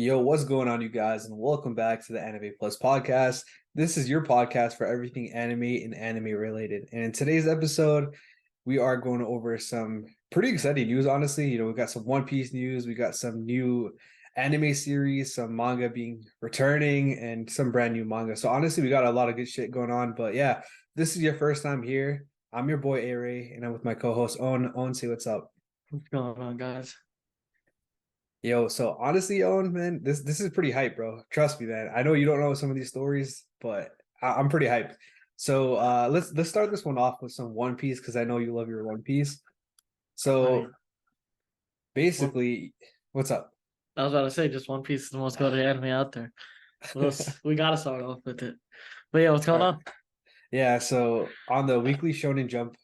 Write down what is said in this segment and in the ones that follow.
Yo, what's going on, you guys, and welcome back to the Anime Plus podcast. This is your podcast for everything anime and anime related. And in today's episode, we are going over some pretty exciting news, honestly. We got some One Piece news, we got some new anime series, some manga being returning, and some brand new manga. So honestly, we got a lot of good shit going on. But yeah, this is your first time here. I'm your boy Aray, and I'm with my co-host Owen. Owen, say what's up. What's going on, guys? Yo, so honestly, Owen, man, this is pretty hype, bro. Trust me, man. I know you don't know some of these stories, but I'm pretty hyped. So let's start this one off with some One Piece because I know you love your One Piece. I So mean, basically, what's up? I was about to say, just One Piece is the most goated anime out there. We gotta start off with it. But yeah, what's All going right. on? Yeah, so on the weekly Shonen Jump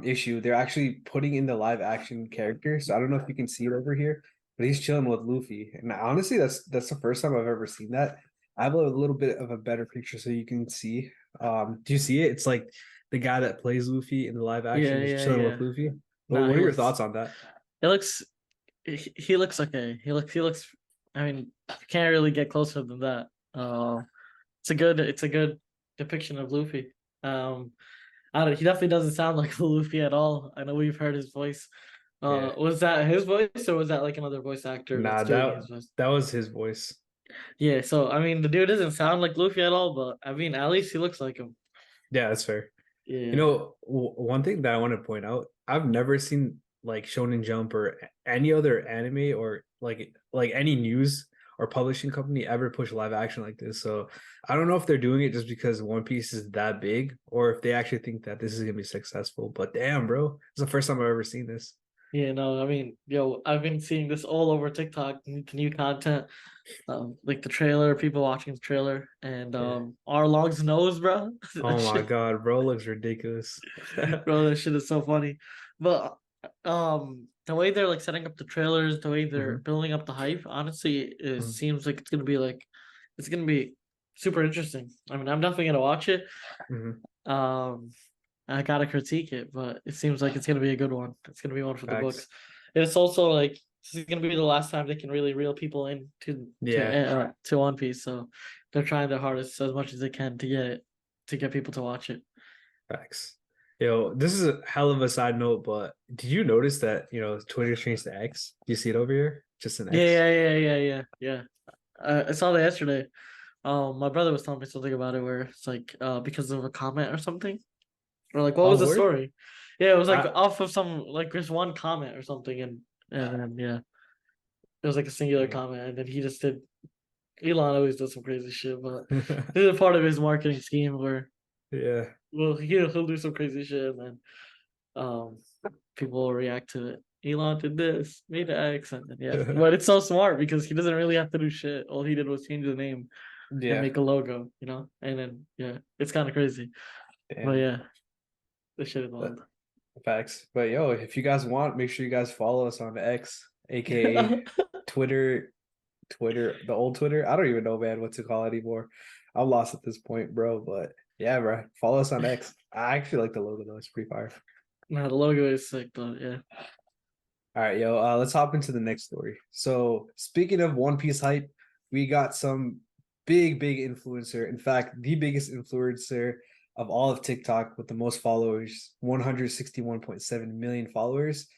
issue, they're actually putting in the live action character. So I don't know if you can see it over here, but he's chilling with Luffy. And honestly, that's the first time I've ever seen that. I have a little bit of a better picture so you can see. Do you see it? It's like the guy that plays Luffy in the live Yeah, action is yeah, chilling with yeah. Luffy. Nah, What he are your looks. thoughts on that? It looks. He looks okay. He looks. I mean, you can't really get closer than that. It's a good depiction of Luffy. I don't. He definitely doesn't sound like Luffy at all. I know we've heard his voice. Yeah. Was that his voice or was that like another voice actor that's Nah, doing that his voice? that was his voice. Yeah, so I mean, the dude doesn't sound like Luffy at all, but I mean, at least he looks like him. Yeah, that's fair. Yeah. One thing that I want to point out, I've never seen like Shonen Jump or any other anime or like any news or publishing company ever push live action like this. So I don't know if they're doing it just because One Piece is that big or if they actually think that this is gonna be successful. But damn, bro, it's the first time I've ever seen this. Yeah, no, I mean, yo, I've been seeing this all over TikTok, new content, like the trailer, people watching the trailer, and Yeah. Arlong's nose, bro. That Oh my shit, God, bro, looks ridiculous. bro, that shit is so funny. But the way they're like setting up the trailers, the way they're Mhm. building up the hype, honestly, it Mhm. seems like it's gonna be super interesting. I mean, I'm definitely gonna watch it. Mhm. Um, I gotta critique it, but it seems like it's gonna be a good one. It's gonna be one for the books. Facts. It's also like this is gonna be the last time they can really reel people in Yeah. to One Piece. So they're trying their hardest as much as they can to get people to watch it. Facts. Yo, this is a hell of a side note, but did you notice that, Twitter changed to X? Do you see it over here? Just an Yeah, X? yeah. I saw that yesterday. My brother was telling me something about it where it's like because of a comment or something. Or like what was Oh, the word? story? Yeah, it was like I, off of some like just one comment or something and then yeah. It was like a singular yeah. comment, and then he just did. Elon always does some crazy shit, but this is a part of his marketing scheme where Yeah. well he'll do some crazy shit, and then um people will react to it. Elon did this, made an X, and then yeah, but it's so smart because he doesn't really have to do shit. All he did was change the name and Yeah. make a logo, and then yeah, it's kind of crazy, but Damn. yeah, this shit is But wild. facts. But yo, if you guys want, make sure you guys follow us on X, aka Twitter, the old Twitter. I don't even know, man, what to call it anymore. I'm lost at this point, bro. But yeah, bro. Follow us on X. I actually like the logo though, it's pretty fire. Nah, the logo is sick, but yeah. All right, yo, let's hop into the next story. So, speaking of One Piece hype, we got some big influencer. In fact, the biggest influencer of all of TikTok with the most followers, 161.7 million followers,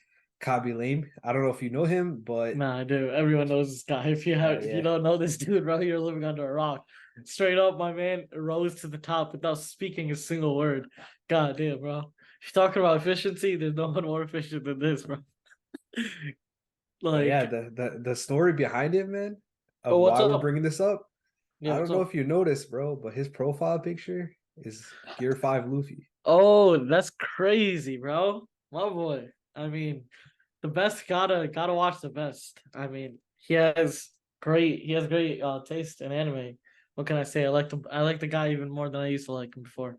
Khaby Lame. I don't know if you know him, but Nah, I do. Everyone knows this guy. If you yeah, don't know this dude, bro, you're living under a rock. Straight up, my man rose to the top without speaking a single word. God damn, bro. If you're talking about efficiency, there's no one more efficient than this, bro. but yeah, Like, the story behind him, man, oh, of what's why we're up? bringing this up. Yeah, I what's don't know up? if you noticed, bro, but his profile picture is Gear 5 Luffy. Oh, that's crazy, bro. My boy. I mean, the best gotta watch the best. I mean, he has great taste in anime. What can I say? I like the guy even more than I used to like him before.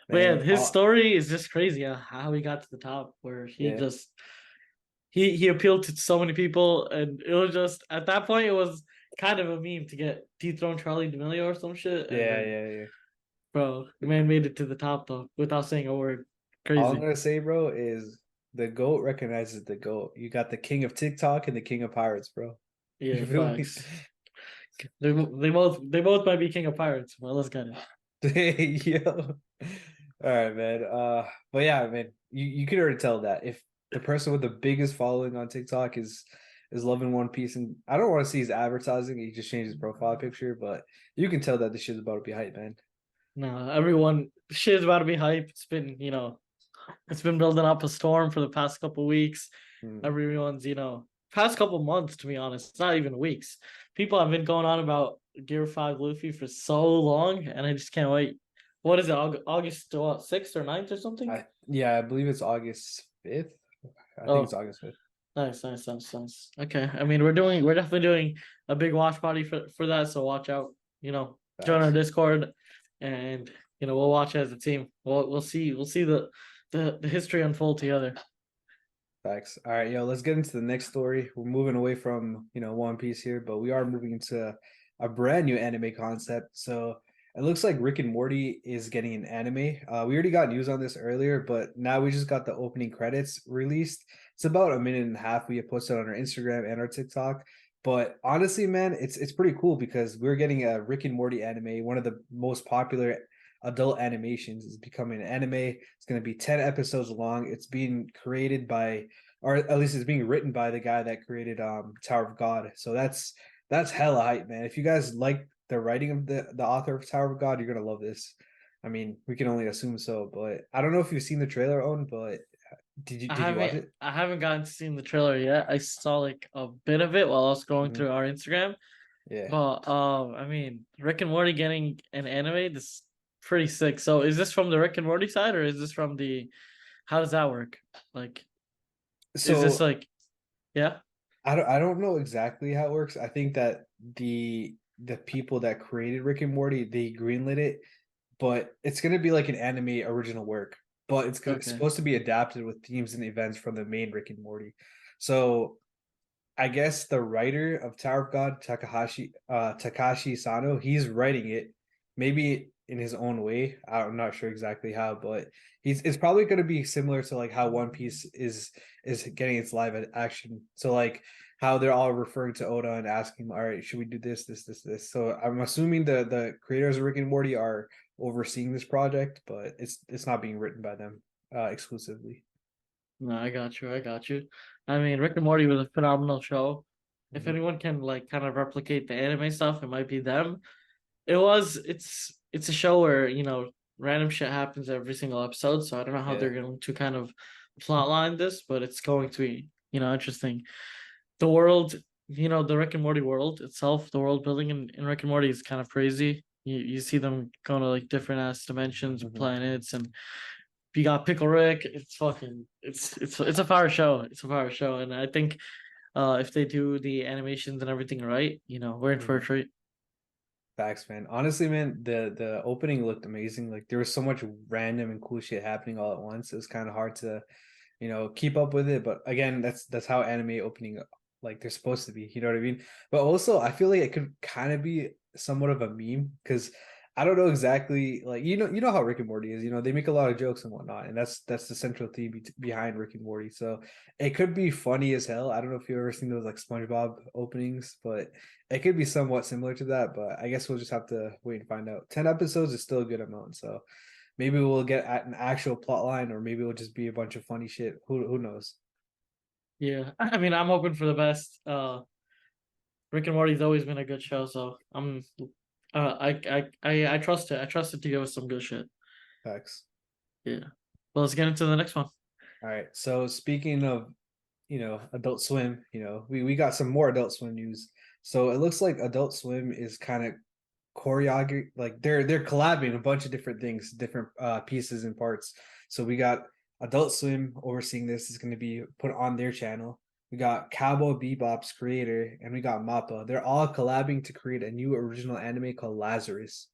But yeah, Man, his story is just crazy. How he got to the top, where yeah. he appealed to so many people, and it was just at that point it was kind of a meme to get dethroned Charlie D'Amelio or some shit, and Yeah, then yeah, yeah. bro, the man made it to the top though without saying a word. All I'm Crazy. gonna say, bro, is the GOAT recognizes the GOAT. You got the king of TikTok and the king of pirates, bro. Yeah, You feel me? facts. They both might be king of pirates. Well, let's get it. Yo. All right, man. But yeah, man, you can already tell that if the person with the biggest following on TikTok is loving One Piece, and I don't want to see his advertising. He just changed his profile picture, but you can tell that the shit's about to be hype, man. No, everyone shit's about to be hype. It's been building up a storm for the past couple weeks. Hmm. Everyone's, past couple months, to be honest. It's not even weeks. People have been going on about Gear 5 Luffy for so long, and I just can't wait. What is it? August 6th or 9th or something? Yeah, I believe it's August 5th. I think it's Oh, August 5th. nice, nice, nice, nice. Okay. I mean, we're definitely doing a big watch party for that, so watch out. Join our Facts. Discord, and we'll watch as a team. We'll see the history unfold together. Facts. All right, yo, let's get into the next story. We're moving away from, One Piece here, but we are moving into a brand new anime concept. So it looks like Rick and Morty is getting an anime. We already got news on this earlier, but now we just got the opening credits released. It's about a minute and a half. We have posted on our Instagram and our TikTok. But honestly, man, it's pretty cool because we're getting a Rick and Morty anime, one of the most popular adult animations is becoming an anime. It's going to be 10 episodes long. It's being created by, or at least it's being written by the guy that created Tower of God. So that's hella hype, man. If you guys like the writing of the author of Tower of God, you're gonna love this. I mean, we can only assume so, but I don't know if you've seen the trailer, Owen, but did you watch it? I haven't gotten to see the trailer yet. I saw like a bit of it while I was going Mhm. through our Instagram. Yeah. But I mean, Rick and Morty getting an anime, this is pretty sick. So is this from the Rick and Morty side, or is this from the how does that work? Like, is this So like, yeah? I don't know exactly how it works. I think that the people that created Rick and Morty, they greenlit it, but it's gonna be like an anime original work, but it's Okay. supposed to be adapted with themes and events from the main Rick and Morty. So I guess the writer of Tower of God, Takashi Sano, he's writing it, maybe in his own way. I'm not sure exactly how, but it's probably going to be similar to like how One Piece is getting its live action. So like how they're all referring to Oda and asking, all right, should we do this? So I'm assuming the creators of Rick and Morty are overseeing this project, but it's not being written by them exclusively. No, I got you. I got you. I mean, Rick and Morty was a phenomenal show. If Mhm. anyone can like kind of replicate the anime stuff, it might be them. It's a show where, random shit happens every single episode, so I don't know how Yeah. they're going to kind of plotline this, but it's going to be, interesting. The world, the Rick and Morty world itself, the world building in Rick and Morty is kind of crazy. You see them going to like different ass dimensions, Mhm. planets, and you got Pickle Rick. It's fucking it's a fire show. It's a fire show. And I think if they do the animations and everything right, we're in for a Mhm. treat. Facts, man. Honestly, man, the opening looked amazing. Like there was so much random and cool shit happening all at once. It was kind of hard to, keep up with it. But again, that's how anime opening like they're supposed to be. You know what I mean? But also, I feel like it could kind of be somewhat of a meme because I don't know exactly like you know how Rick and Morty is. They make a lot of jokes and whatnot, and that's the central theme behind Rick and Morty. So it could be funny as hell. I don't know if you've ever seen those like SpongeBob openings, but it could be somewhat similar to that. But I guess we'll just have to wait and find out. 10 episodes is still a good amount, so maybe we'll get at an actual plot line, or maybe it'll just be a bunch of funny shit. Who knows? Yeah, I mean, I'm hoping for the best. Rick and Morty's always been a good show, so I trust it. I trust it to give us some good shit. Facts. Yeah. Well, let's get into the next one. All right. So speaking of Adult Swim, we got some more Adult Swim news. So it looks like Adult Swim is kind of choreography, like they're collabing a bunch of different things, different pieces and parts. So we got Adult Swim overseeing this is going to be put on their channel. We got Cowboy Bebop's creator, and we got Mappa. They're all collabing to create a new original anime called Lazarus.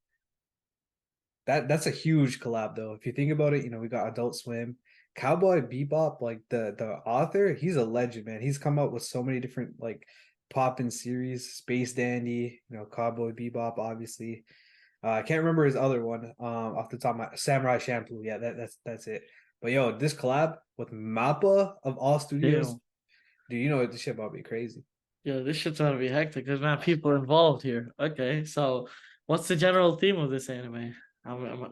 That's a huge collab though. If you think about it, we got Adult Swim, Cowboy Bebop, like the author, he's a legend, man. He's come up with so many different like pop in series, Space Dandy, Cowboy Bebop, obviously. I can't remember his other one off the top of my Samurai Champloo. Yeah, that's it. But yo, this collab with Mappa of all studios, Damn. dude, you know this shit about to be crazy. Yeah, this shit's gonna be hectic. There's not people involved here. Okay, so what's the general theme of this anime?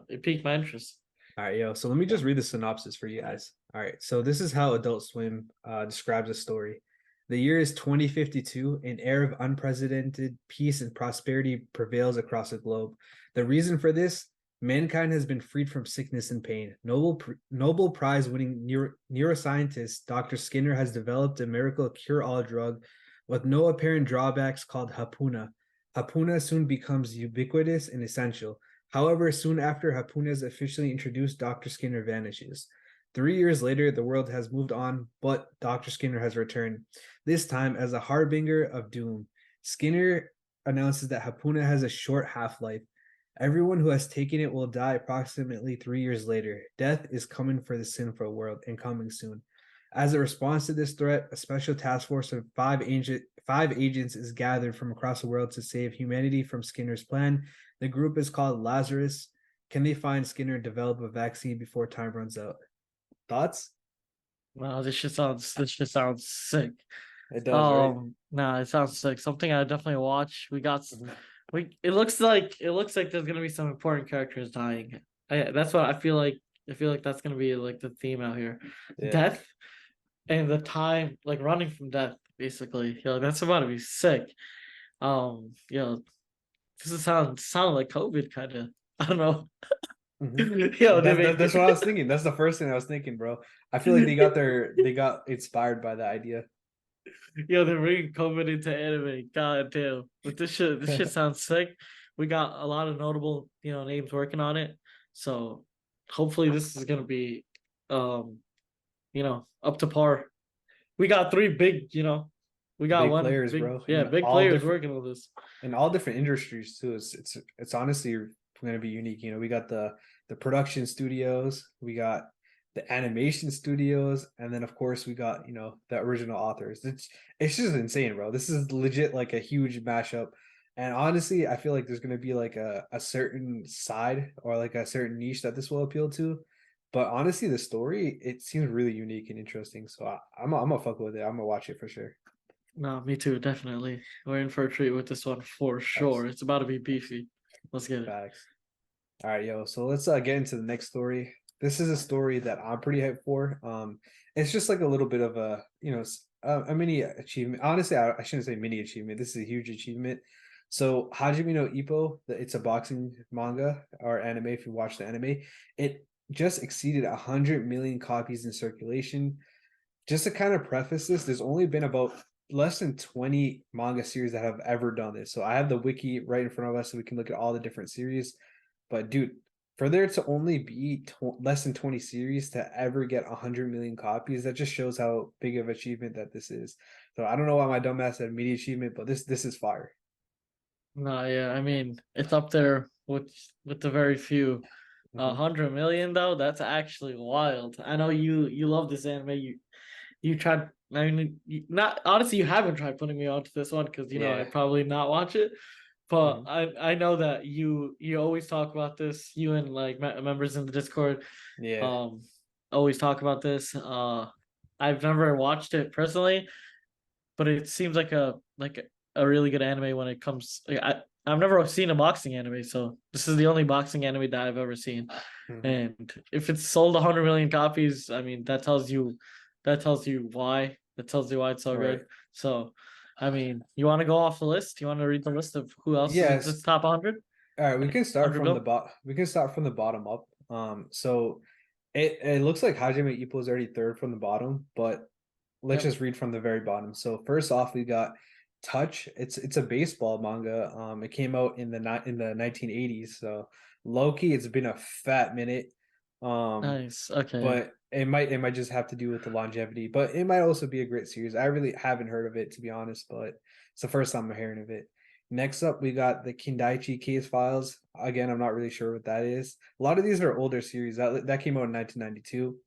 It piqued my interest. All right, yo. So let me just read the synopsis for you guys. All right. So this is how Adult Swim describes the story. The year is 2052. An era of unprecedented peace and prosperity prevails across the globe. The reason for this, mankind has been freed from sickness and pain. Nobel Prize winning neuroscientist Dr. Skinner has developed a miracle cure-all drug with no apparent drawbacks called Hapuna. Hapuna soon becomes ubiquitous and essential. However, soon after Hapuna is officially introduced, Dr. Skinner vanishes. 3 years later, the world has moved on, but Dr. Skinner has returned, this time as a harbinger of doom. Skinner announces that Hapuna has a short half-life. Everyone who has taken it will die approximately 3 years later. Death is coming for the sinful world and coming soon. As a response to this threat, a special task force of five agents is gathered from across the world to save humanity from Skinner's plan. The group is called Lazarus. Can they find Skinner and develop a vaccine before time runs out? Thoughts? Wow, this shit sounds sick. It does, right? Nah, it sounds sick. Something I definitely watch. Mhm. It looks like there's gonna be some important characters dying. That's what I feel like. I feel like that's gonna be like the theme out here. Yeah. Death and the time, like running from death, basically. That's about to be sick. This is sound like COVID kind of. I don't know. Mhm. They That's what make I was thinking. That's the first thing I was thinking, bro. I feel like they got inspired by the idea. they're bringing COVID into anime. God damn. But this shit sounds sick. We got a lot of notable, names working on it. So hopefully this is gonna be up to par. We got three big, we got Big one players, big, bro, yeah, big players working on this. in all different industries too. It's honestly going to be unique. We got the production studios, we got the animation studios, and then of course we got the original authors. It's just insane, bro. This is legit like a huge mashup. And honestly, I feel like there's going to be like a certain side or like a certain niche that this will appeal to. But honestly, the story, it seems really unique and interesting. So I'm gonna fuck with it. I'm gonna watch it for sure. No, me too, definitely. We're in for a treat with this one for Facts. sure. It's about to be beefy. Let's get it. Facts. All right, yo. So let's get into the next story. This is a story that I'm pretty hyped for. It's just like a little bit of a mini achievement. Honestly, I shouldn't say mini achievement. This is a huge achievement. So Hajime no Ippo, it's a boxing manga or anime. If you watch the anime, it just exceeded 100 million copies in circulation. Just to kind of preface this, there's only been about less than 20 manga series that have ever done this. So I have the wiki right in front of us so we can look at all the different series. But dude, for there to only be less than 20 series to ever get 100 million copies, that just shows how big of an achievement that this is. So I don't know why my dumbass said media achievement, but this is fire. No, yeah, I mean it's up there with the very few. A Mhm. 100 million though, that's actually wild. I know you love this anime. You tried. I mean, not honestly, you haven't tried putting me onto this one because Yeah. I'd probably not watch it. But Mhm. I know that you always talk about this. You and like members in the Discord Yeah. um always talk about this. I've never watched it personally, but it seems like a really good anime when it comes. I've never seen a boxing anime, so this is the only boxing anime that I've ever seen. Mhm. And if it's sold 100 million copies, I mean that tells you why. That tells you why it's so Right. good. So, I mean, you want to go off the list? You want to read the list of who else is in Yes. this top 100? All right, we can start from the Underdog? bot. We can start from the bottom up. So it looks like Hajime Ippo is already third from the bottom, but let's Yep. just read from the very bottom. So first off, we got Touch. It's a baseball manga. It came out in the 1980s. So Loki, it's been a fat minute. Um, Nice. Okay. but it might just have to do with the longevity. But it might also be a great series. I really haven't heard of it to be honest, but it's the first time I'm hearing of it. Next up, we got the Kindaichi Case Files. Again, I'm not really sure what that is. A lot of these are older series. That came out in 1992.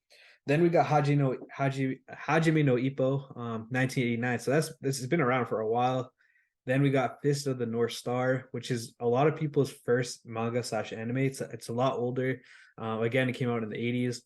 Then we got Hajime no Ippo, 1989. So this has been around for a while. Then we got Fist of the North Star, which is a lot of people's first manga slash anime. It's a lot older. Again, it came out in the 80s.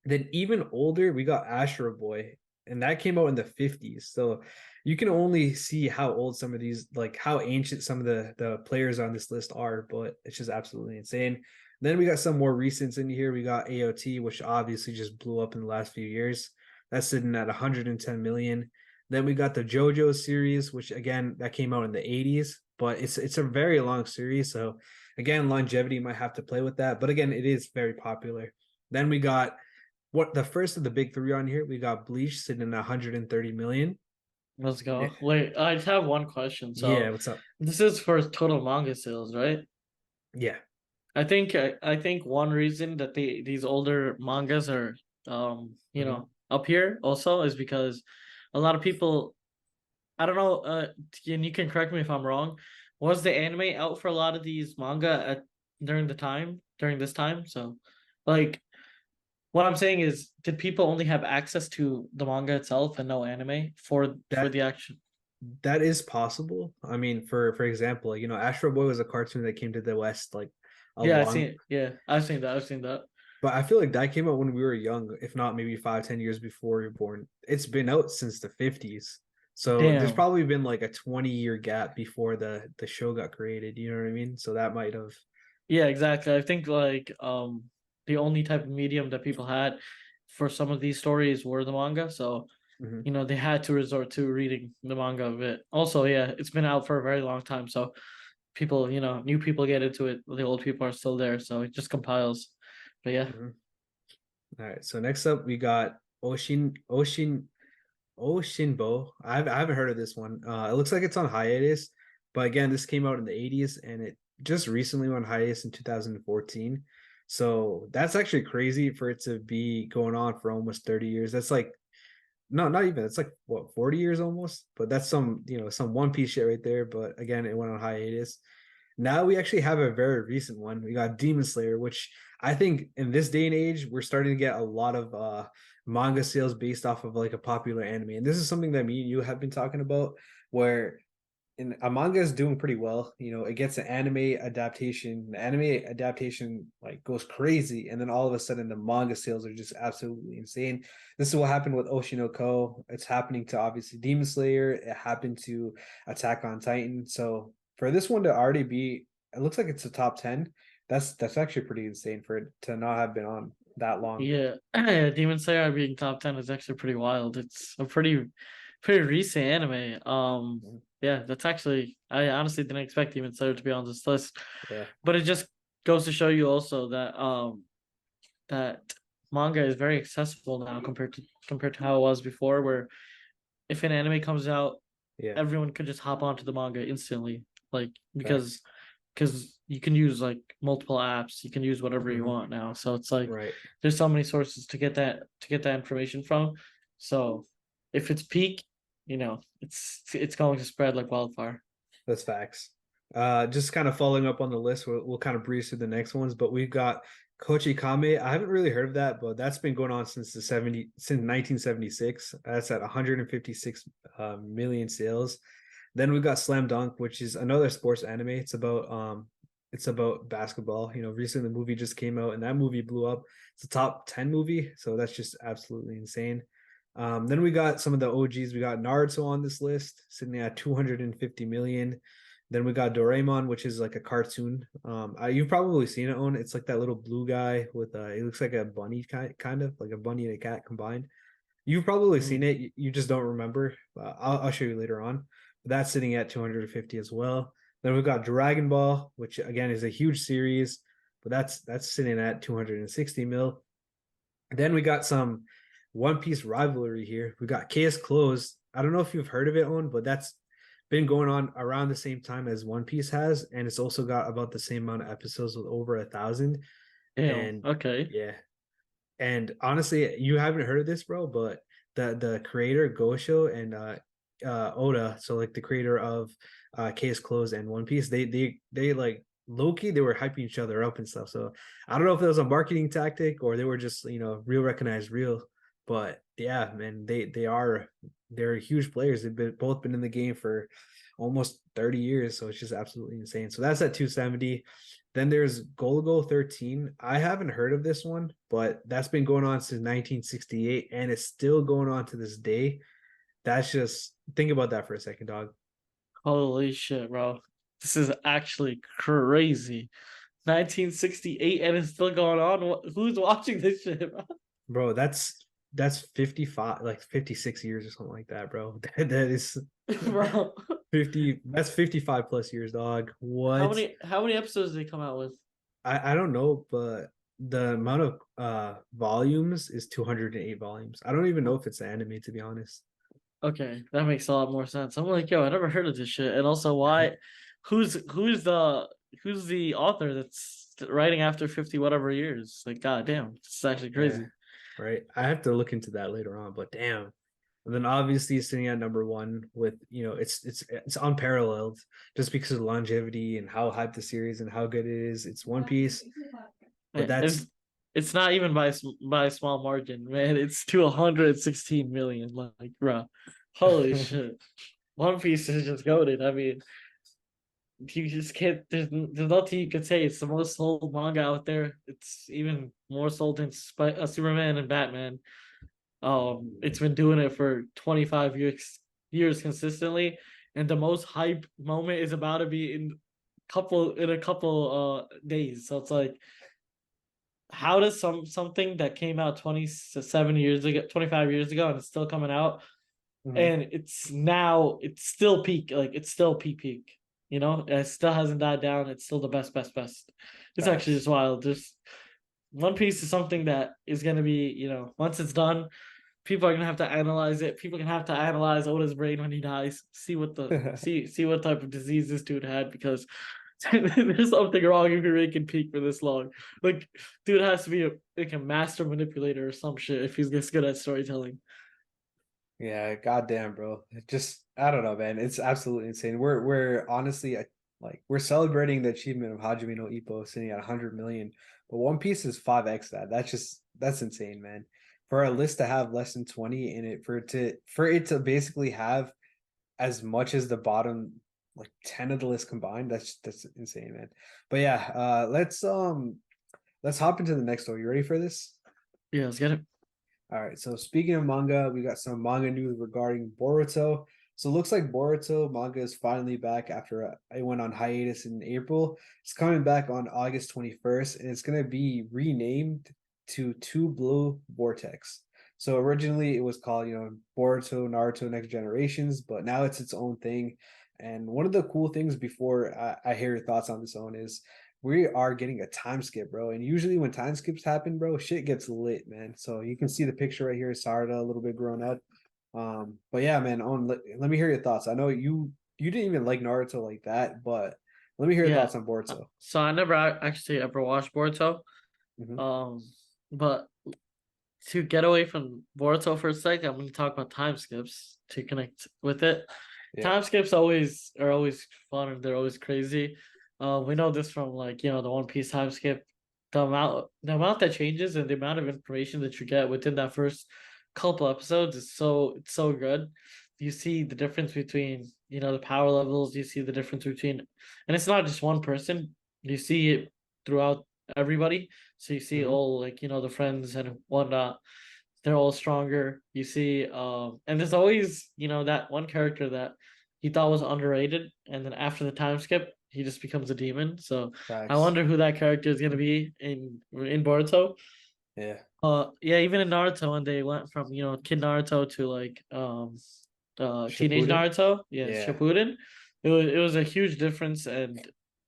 Then even older, we got Astro Boy. and that came out in the 50s. So you can only see how old some of these, like how ancient some of the players on this list are, but it's just absolutely insane. Then we got some more recents in here. We got AOT, which obviously just blew up in the last few years. That's sitting at 110 million. Then we got the JoJo series, which again that came out in the 80s, but it's a very long series. So again, longevity might have to play with that. But again, it is very popular. Then we got what the first of the big three on here. We got Bleach sitting at 130 million. Let's Eh, go. Wait, I just have one question. Yeah, So what's up? this is for total manga sales, right? Yeah, I think one reason that these older mangas are mhm. up here also is because a lot of people, I don't know, and you can correct me if I'm wrong. Was the anime out for a lot of these manga at during this time? So like what I'm saying is, did people only have access to the manga itself and no anime for that the action? that is possible. I mean, for example, Astro Boy was a cartoon that came to the West like a Yeah, I've seen long, it. Yeah, I've seen that. I've seen that. but I feel like that came out when we were young, if not maybe 5, 10 years before we were born. It's been out since the 50s. So there's Damn. probably been like a 20-year gap before the show got created. You know what I mean? So that might have. Yeah, exactly. I think like the only type of medium that people had for some of these stories were the manga. So, Mhm. they had to resort to reading the manga a bit. Also, yeah, it's been out for a very long time. So people, new people get into it. The old people are still there. So it just compiles. But yeah. Mhm. All right. So next up we got Oshinbo. I haven't heard of this one. It looks like it's on hiatus, but again, this came out in the 80s and it just recently went on hiatus in 2014. So that's actually crazy for it to be going on for almost 30 years. That's like no, not even. It's like what 40 years almost. But that's some One Piece shit right there. But again, it went on hiatus. Now we actually have a very recent one. We got Demon Slayer, which I think in this day and age, we're starting to get a lot of manga sales based off of like a popular anime. And this is something that me and you have been talking about, where and a manga is doing pretty well. It gets an anime adaptation. The anime adaptation like goes crazy, and then all of a sudden the manga sales are just absolutely insane. This is what happened with Oshinoko. It's happening to obviously Demon Slayer. It happened to Attack on Titan. So for this one to already be, it looks like it's a top 10. That's actually pretty insane for it to not have been on that long. Yeah. Demon Slayer being top 10 is actually pretty wild. It's a pretty recent anime. Yeah, that's actually, I honestly didn't expect Demon Slayer to be on this list. Yeah. But it just goes to show you also that manga is very accessible now compared to how it was before, where if an anime comes out, Yeah. everyone could just hop onto the manga instantly. Like Facts. because you can use like multiple apps, you can use whatever you Mhm. want now. So it's like Right. there's so many sources to get that information from. So if it's peak, it's going to spread like wildfire. That's facts. Just kind of following up on the list, we'll kind of breeze through the next ones, but we've got Kochi Kame. I haven't really heard of that, but that's been going on since 1976. That's at 156 million sales. Then we've got Slam Dunk, which is another sports anime. It's about basketball. Recently the movie just came out and that movie blew up. It's a top 10 movie, so that's just absolutely insane. Then we got some of the OGs. We got Naruto on this list, sitting at 250 million. Then we got Doraemon, which is like a cartoon. You've probably seen it on. It's like that little blue guy with it looks like a bunny kind of like a bunny and a cat combined. You've probably seen Mm. it. You just don't remember. I'll show you later on. But that's sitting at 250 as well. Then we've got Dragon Ball, which again is a huge series, but that's sitting at 260 mil. Then we got some One Piece rivalry here. We got Case Closed. I don't know if you've heard of it, on, but that's been going on around the same time as One Piece has, and it's also got about the same amount of episodes with over 1,000. Damn. And Okay. yeah, and honestly, you haven't heard of this, bro, but the creator Gosho and Oda, so like the creator of Case Closed and One Piece, they like Loki, they were hyping each other up and stuff. So I don't know if it was a marketing tactic or they were just real recognized real, but yeah, man, they're huge players. Both been in the game for almost 30 years, so it's just absolutely insane. So that's at 270. Then there's Golago 13. I haven't heard of this one, but that's been going on since 1968 and it's still going on to this day. That's just think about that for a second, dog. Holy shit, bro. This is actually crazy. 1968 and it's still going on. Who's watching this shit, bro? Bro, that's 55, like 56 years or something like that, bro. That is Bro. 50, that's 55 plus years, dog. How What? many episodes did they come out with? I don't know, but the amount of volumes is 208 volumes. I don't even know if it's anime, to be honest. Okay, that makes a lot more sense. I'm like, yo, I never heard of this shit. And also why who's the author that's writing after 50 whatever years? Like, god damn, it's actually Yeah, crazy. right. I have to look into that later on, but damn. And then obviously sitting at number one with it's unparalleled just because of the longevity and how hyped the series and how good it is. It's One Piece, but It's that's it's not even by a small margin, man. It's to 116 million. Like, bro, holy shit. One Piece is just goaded. I mean, you just can't. There's nothing you can say. It's the most sold manga out there. It's even more sold than Superman and Batman. It's been doing it for 25 years consistently, and the most hype moment is about to be in a couple days. So it's like, how does something that came out 27 years ago, 25 years ago, and it's still coming out, Mhm. and it's still peak, like it's still peak, you know, it still hasn't died down. It's still the best. It's actually Facts. just wild. Just One Piece is something that is going to be, you know, once it's done, people are gonna have to analyze it. People can have to analyze Oda's brain when he dies, see what type of disease this dude had, because there's something wrong if you're making peak for this long. Like, dude has to be like a master manipulator or some shit if he's this good at storytelling. Yeah, goddamn, bro. It just I don't know, man. It's absolutely insane. We're honestly like we're celebrating the achievement of Hajime no Ippo sitting at 100 million, but One Piece is 5x that. That's insane, man. For a list to have less than 20 in it, for it to basically have as much as the bottom like 10 of the list combined, that's insane, man. But yeah, let's hop into the next one. You ready for this? Yeah, let's get it. All right. So speaking of manga, we got some manga news regarding Boruto. So it looks like Boruto manga is finally back after it went on hiatus in April. It's coming back on August 21st, and it's going to be renamed to Two Blue Vortex. So originally it was called, Boruto Naruto Next Generations, but now it's its own thing. And one of the cool things before I hear your thoughts on this one is we are getting a time skip, bro. And usually when time skips happen, bro, shit gets lit, man. So you can see the picture right here, Sarda a little bit grown up. But yeah, man, let me hear your thoughts. I know you didn't even like Naruto like that, but let me hear your Yeah. thoughts on Boruto. So I never actually ever watched Boruto. Hmm. Um, but to get away from Boruto for a second, I'm going to talk about time skips to connect with it. Yeah. Time skips are always fun and they're always crazy. We know this from, like, you know, the One Piece time skip. The amount that changes and the amount of information that you get within that first couple episodes is it's so good. You see the difference between, you know, the power levels. You see the difference between, and it's not just one person. You see it throughout everybody. So you see Hmm. all, like, you know, the friends and whatnot, they're all stronger. You see, and there's always, you know, that one character that he thought was underrated, and then after the time skip, he just becomes a demon. So I Facts. wonder who that character is gonna be in Boruto. Yeah. Yeah, even in Naruto, when they went from, you know, Kid Naruto to like teenage Shippuden. Naruto, yeah, Yeah. Shippuden, it was a huge difference, and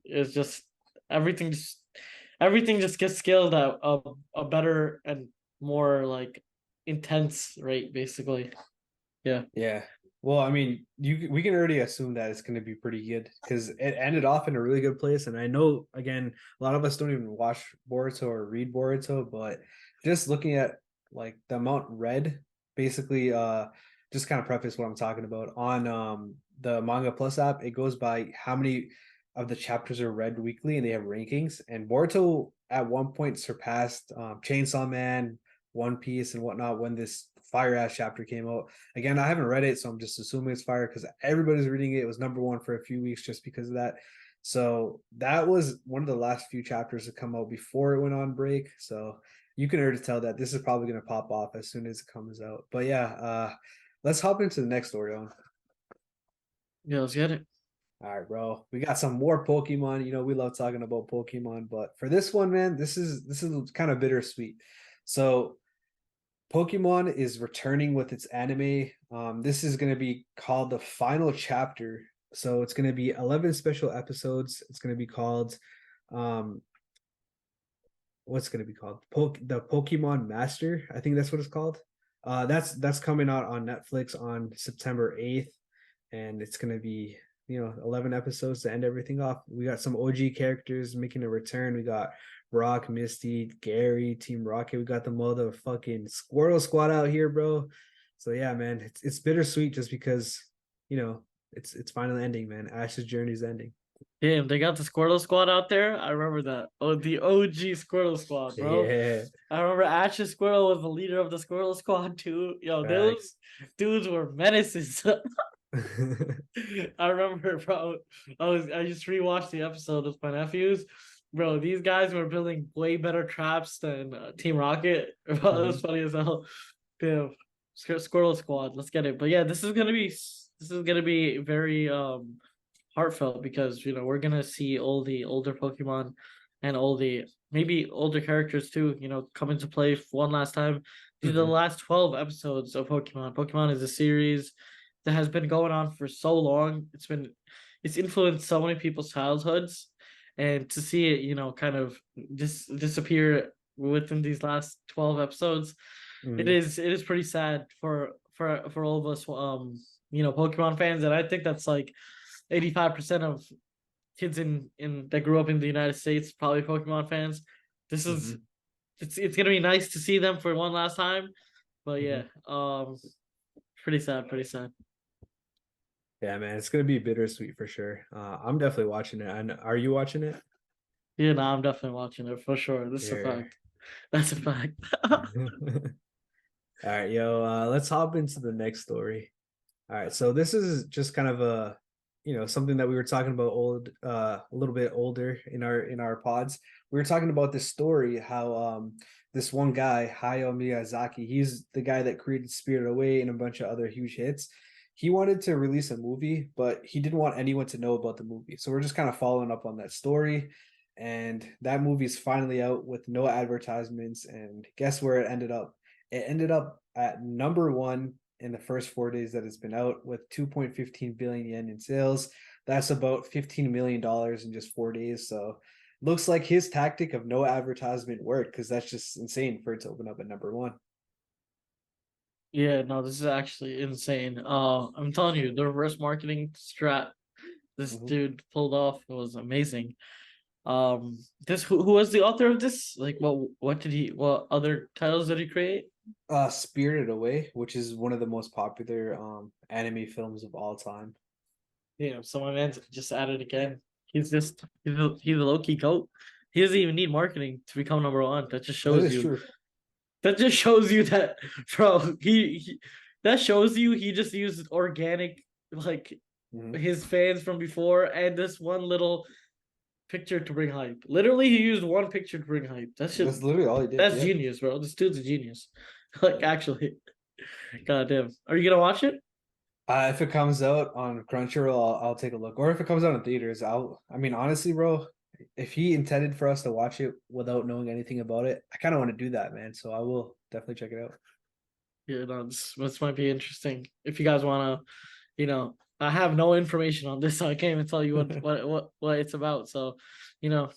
it's just everything just everything just gets scaled at a better and more like intense rate, basically. Yeah. Yeah. Well, I mean, we can already assume that it's going to be pretty good because it ended off in a really good place. And I know, again, a lot of us don't even watch Boruto or read Boruto, but just looking at like the amount read, basically, just kind of preface what I'm talking about on the Manga Plus app. It goes by how many of the chapters are read weekly, and they have rankings. And Boruto at one point surpassed Chainsaw Man, One Piece, and whatnot when this fire ass chapter came out. Again, I haven't read it, so I'm just assuming it's fire because everybody's reading it. It was number one for a few weeks just because of that. So that was one of the last few chapters to come out before it went on break. So you can already tell that this is probably going to pop off as soon as it comes out. But yeah, let's hop into the next story on. Yeah, let's get it. All right, bro. We got some more Pokemon. You know, we love talking about Pokemon, but for this one, man, this is kind of bittersweet. So Pokemon is returning with its anime. This is going to be called the final chapter. So it's going to be 11 special episodes. It's going to be called, um, what's going to be called? The Pokemon Master. I think that's what it's called. That's coming out on Netflix on September 8th, and it's going to be 11 episodes to end everything off. We got some OG characters making a return. We got Brock, Misty, Gary, Team Rocket. We got the motherfucking Squirtle Squad out here, bro. So yeah, man, it's bittersweet just because it's finally ending, man. Ash's journey is ending. Damn, they got the Squirtle Squad out there. I remember that. Oh, the OG Squirtle Squad, bro. Yeah, I remember Ash's Squirrel was the leader of the Squirtle Squad too. Yo, those facts. dudes were menaces. I remember, bro. I just rewatched the episode with my nephews. Bro, these guys were building way better traps than Team Rocket. Bro, it was funny as hell. Damn, Squirrel Squad. Let's get it. But yeah, this is gonna be very heartfelt because we're gonna see all the older Pokemon and all the maybe older characters too. Come into play one last time. These are the Mhm. last 12 episodes of Pokemon. Pokemon is a series that has been going on for so long. It's influenced so many people's childhoods, and to see it, kind of disappear within these last 12 episodes, it Mhm. is pretty sad for all of us, Pokemon fans, and I think that's like 85% of kids in that grew up in the United States probably Pokemon fans. This is Mhm. it's gonna be nice to see them for one last time, but yeah, Mhm. pretty sad, pretty sad. Yeah, man, it's gonna be bittersweet for sure. I'm definitely watching it. And are you watching it? Yeah, no, I'm definitely watching it for sure. This is a Yeah. fact. That's a fact. All right, yo, let's hop into the next story. All right, so this is just kind of something that we were talking about a little bit older in our pods. We were talking about this story, how this one guy, Hayao Miyazaki, he's the guy that created Spirited Away and a bunch of other huge hits. He wanted to release a movie, but he didn't want anyone to know about the movie. So we're just kind of following up on that story. And that movie's finally out with no advertisements. And guess where it ended up? It ended up at number one in the first 4 days that it's been out with 2.15 billion yen in sales. That's about $15 million in just 4 days. So looks like his tactic of no advertisement worked because that's just insane for it to open up at number one. Yeah, no, this is actually insane. I'm telling you, the reverse marketing strat this Mhm. dude pulled off was amazing. This who was the author of this? Like, what other titles did he create? Spirited Away, which is one of the most popular anime films of all time. So my man just added again. He's a low key goat. He doesn't even need marketing to become number one. That just That shows is you. true. That just shows you that, bro. That shows you he just used organic, like Mhm. his fans from before, and this one little picture to bring hype. Literally, he used one picture to bring hype. That's literally all he did. That's Yep. genius, bro. This dude's a genius. Like, actually, goddamn. Are you gonna watch it? If it comes out on Crunchyroll, I'll take a look. Or if it comes out in theaters, I mean, honestly, bro, if he intended for us to watch it without knowing anything about it, I kind of want to do that, man. So I will definitely check it out. Yeah, no, this might be interesting. If you guys wanna, I have no information on this, so I can't even tell you what it's about. So,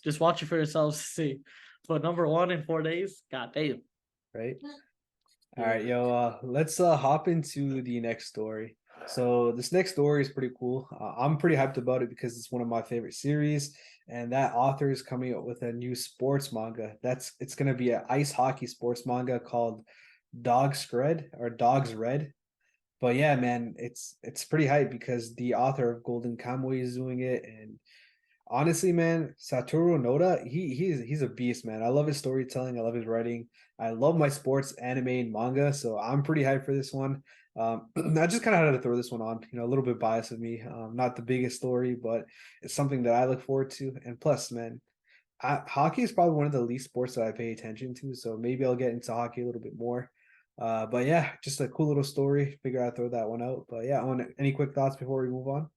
just watch it for yourselves to see. But number one in 4 days, god damn. Right? All Yeah. right, yo, let's hop into the next story. So this next story is pretty cool. I'm pretty hyped about it because it's one of my favorite series, and that author is coming up with a new sports manga. It's gonna be an ice hockey sports manga called Dogs Red. But yeah, man, it's pretty hype because the author of Golden Kamuy is doing it, and honestly, man, Satoru Noda, he's a beast, man. I love his storytelling. I love his writing. I love my sports, anime, and manga. So I'm pretty hyped for this one. I just kind of had to throw this one on. A little bit biased of me. Not the biggest story, but it's something that I look forward to. And plus, man, hockey is probably one of the least sports that I pay attention to. So maybe I'll get into hockey a little bit more. But yeah, just a cool little story. Figure I'd throw that one out. But yeah, any quick thoughts before we move on?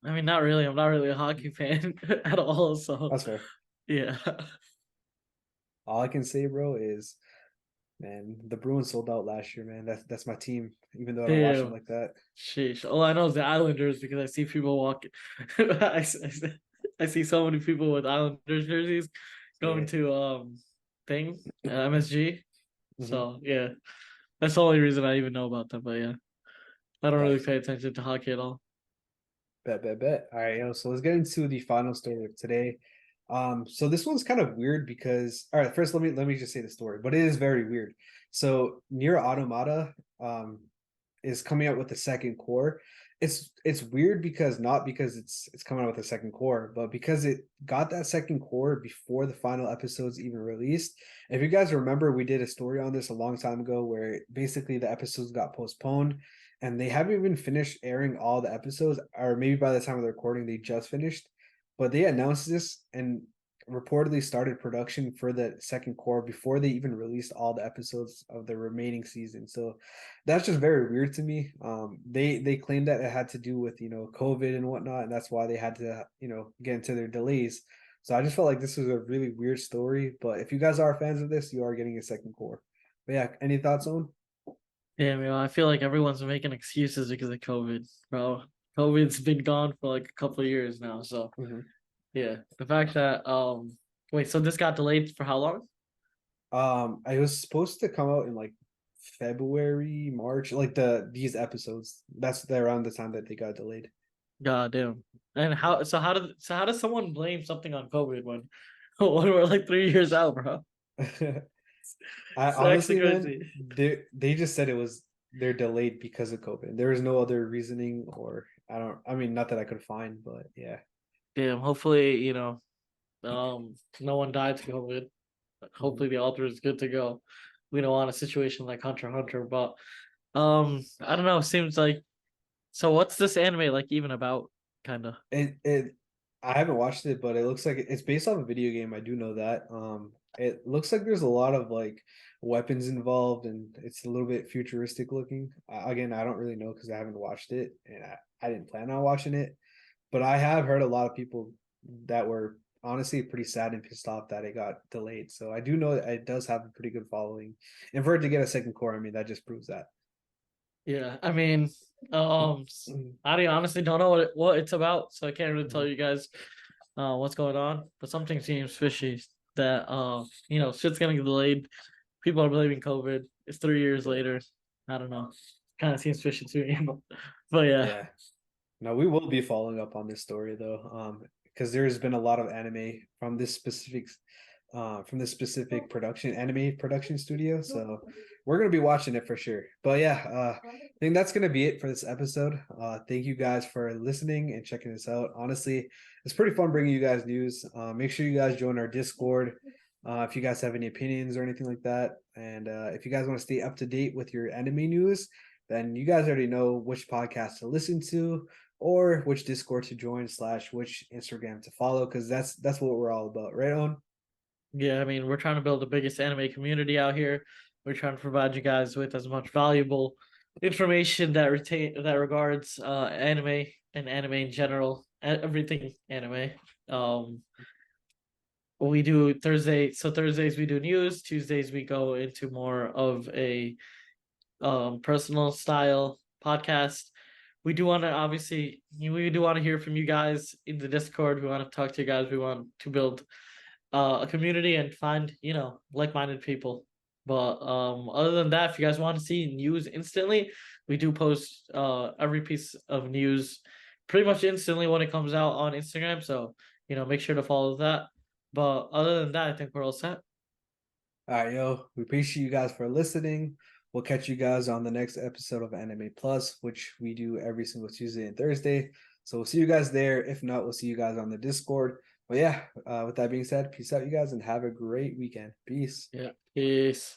I mean, not really. I'm not really a hockey fan at all. So That's fair. yeah. All I can say, bro, is man, the Bruins sold out last year, man. That's my team, even though I don't watch them Damn. like that. Sheesh. All I know is the Islanders because I see people walking. I see so many people with Islanders jerseys going Yeah. to thing MSG. Mm-hmm. So yeah, that's the only reason I even know about them. But yeah, I don't really Facts. pay attention to hockey at all. Bet. All right, so let's get into the final story of today. So this one's kind of weird because all right, first let me just say the story, but it is very weird. So Nier Automata is coming out with the second core. It's weird because not because it's coming out with a second core, but because it got that second core before the final episodes even released. If you guys remember, we did a story on this a long time ago where basically the episodes got postponed and they haven't even finished airing all the episodes, or maybe by the time of the recording, they just finished. But they announced this and reportedly started production for the second core before they even released all the episodes of the remaining season. So that's just very weird to me. They claimed that it had to do with COVID and whatnot, and that's why they had to get into their delays. So I just felt like this was a really weird story. But if you guys are fans of this, you are getting a second core. But yeah, any thoughts on? Yeah, I feel like everyone's making excuses because of COVID, bro. COVID's been gone for like a couple of years now. So Mm-hmm. yeah, the fact that wait, so this got delayed for how long? I was supposed to come out in like February, March, like these episodes. That's around the time that they got delayed. God damn. And how does someone blame something on COVID when when we're like 3 years out, bro? I It's actually honestly, man, crazy. they just said they're delayed because of COVID. There was no other reasoning, or I mean, not that I could find, but yeah. Damn. Hopefully, no one died to COVID. Mhm. Hopefully the author is good to go. We don't want a situation like Hunter x Hunter, but I don't know. Seems like so. What's this anime like even about? Kind of. It I haven't watched it, but it looks like it's based off a video game. I do know that. It looks like there's a lot of like weapons involved, and it's a little bit futuristic looking. Again, I don't really know because I haven't watched it, and I didn't plan on watching it. But I have heard a lot of people that were honestly pretty sad and pissed off that it got delayed. So I do know that it does have a pretty good following, and for it to get a second core, I mean that just proves that. Yeah, I mean, I honestly don't know what it's about, so I can't really tell Mhm. you guys what's going on. But something seems fishy that shit's getting delayed. People are blaming COVID. It's 3 years later. I don't know. Kind of seems fishy to me, but yeah. Yeah. No, we will be following up on this story though, because there's been a lot of anime from this specific anime production studio. So we're gonna be watching it for sure. But yeah, I think that's gonna be it for this episode. Thank you guys for listening and checking this out. Honestly, it's pretty fun bringing you guys news. Make sure you guys join our Discord. If you guys have any opinions or anything like that, and if you guys want to stay up to date with your anime news, then you guys already know which podcast to listen to or which Discord to join / which Instagram to follow, because that's what we're all about, right on? Yeah, I mean, we're trying to build the biggest anime community out here. We're trying to provide you guys with as much valuable information that regards anime and anime in general, everything anime. Um, we do Thursdays we do news, Tuesdays we go into more of a personal style podcast. We do want to obviously we do want to hear from you guys in the Discord. We want to talk to you guys. We want to build a community and find like-minded people. But other than that, if you guys want to see news instantly, we do post every piece of news pretty much instantly when it comes out on Instagram. So make sure to follow that. But other than that, I think we're all set. All right, yo, we appreciate you guys for listening. We'll catch you guys on the next episode of Anime Plus, which we do every single Tuesday and Thursday. So we'll see you guys there. If not, we'll see you guys on the Discord. But yeah, with that being said, peace out, you guys, and have a great weekend. Peace. Yeah. Peace.